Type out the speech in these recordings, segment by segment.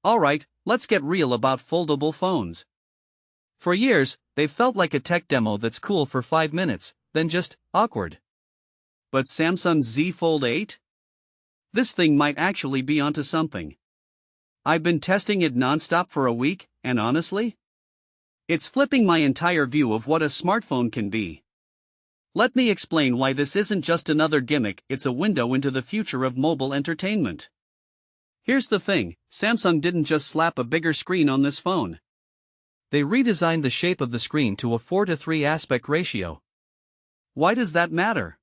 Alright, let's get real about foldable phones. For years, they've felt like a tech demo that's cool for 5 minutes, then just awkward. But Samsung's Z Fold 8? This thing might actually be onto something. I've been testing it nonstop for a week, and honestly, it's flipping my entire view of what a smartphone can be. Let me explain why this isn't just another gimmick, it's a window into the future of mobile entertainment. Here's the thing, Samsung didn't just slap a bigger screen on this phone. They redesigned the shape of the screen to a 4:3 aspect ratio. Why does that matter?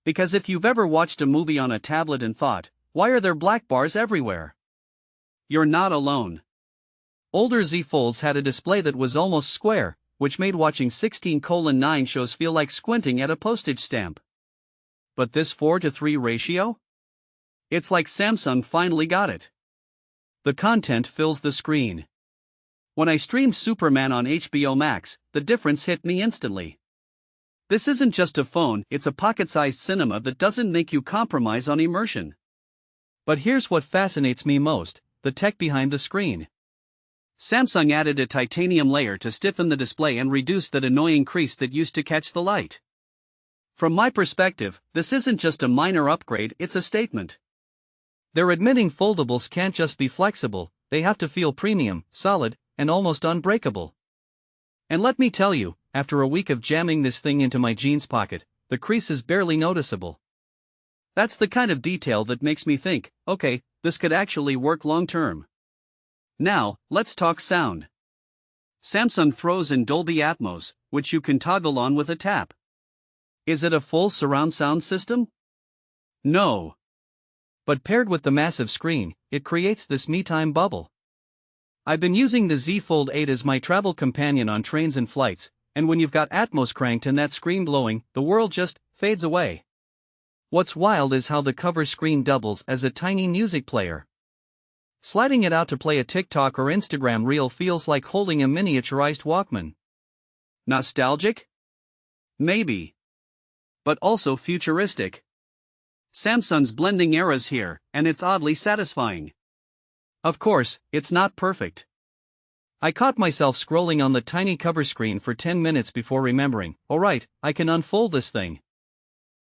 Because if you've ever watched a movie on a tablet and thought, why are there black bars everywhere? You're not alone. Older Z Folds had a display that was almost square, which made watching 16:9 shows feel like squinting at a postage stamp. But this 4:3 ratio? It's like Samsung finally got it. The content fills the screen. When I streamed Superman on HBO Max, the difference hit me instantly. This isn't just a phone, it's a pocket-sized cinema that doesn't make you compromise on immersion. But here's what fascinates me most, the tech behind the screen. Samsung added a titanium layer to stiffen the display and reduce that annoying crease that used to catch the light. From my perspective, this isn't just a minor upgrade, it's a statement. They're admitting foldables can't just be flexible, they have to feel premium, solid, and almost unbreakable. And let me tell you, after a week of jamming this thing into my jeans pocket, the crease is barely noticeable. That's the kind of detail that makes me think, okay, this could actually work long term. Now, let's talk sound. Samsung throws in Dolby Atmos, which you can toggle on with a tap. Is it a full surround sound system? No. But paired with the massive screen, it creates this me-time bubble. I've been using the Z Fold 8 as my travel companion on trains and flights, and when you've got Atmos cranked and that screen blowing, the world just fades away. What's wild is how the cover screen doubles as a tiny music player. Sliding it out to play a TikTok or Instagram reel feels like holding a miniaturized Walkman. Nostalgic? Maybe. But also futuristic. Samsung's blending eras here, and it's oddly satisfying. Of course, it's not perfect. I caught myself scrolling on the tiny cover screen for 10 minutes before remembering, alright, I can unfold this thing.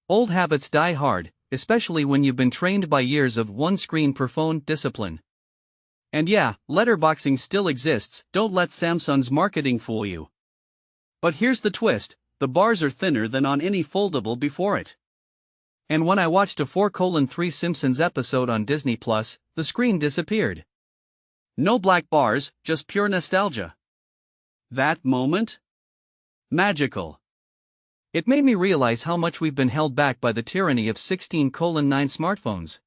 Old habits die hard, especially when you've been trained by years of one screen per phone discipline. And yeah, letterboxing still exists, don't let Samsung's marketing fool you. But here's the twist, the bars are thinner than on any foldable before it. And when I watched a 4:3 Simpsons episode on Disney+, the screen disappeared. No black bars, just pure nostalgia. That moment? Magical. It made me realize how much we've been held back by the tyranny of 16:9 smartphones.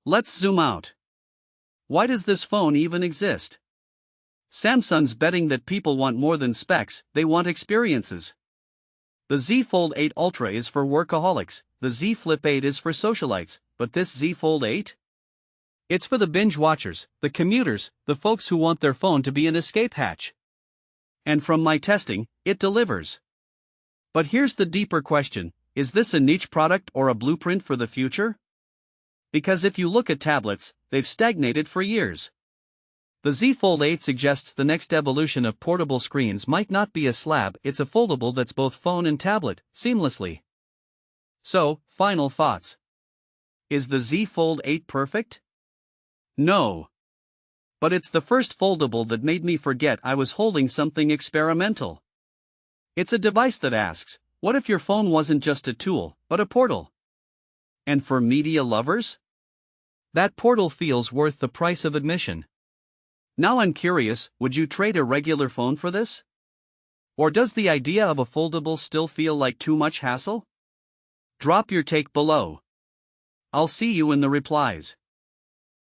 Let's zoom out. Why does this phone even exist? Samsung's betting that people want more than specs, they want experiences. The Z Fold 8 Ultra is for workaholics, the Z Flip 8 is for socialites, but this Z Fold 8? It's for the binge watchers, the commuters, the folks who want their phone to be an escape hatch. And from my testing, it delivers. But here's the deeper question, is this a niche product or a blueprint for the future? Because if you look at tablets, they've stagnated for years. The Z Fold 8 suggests the next evolution of portable screens might not be a slab, it's a foldable that's both phone and tablet, seamlessly. So, final thoughts. Is the Z Fold 8 perfect? No. But it's the first foldable that made me forget I was holding something experimental. It's a device that asks, what if your phone wasn't just a tool, but a portal? And for media lovers? That portal feels worth the price of admission. Now I'm curious, would you trade a regular phone for this? Or does the idea of a foldable still feel like too much hassle? Drop your take below. I'll see you in the replies.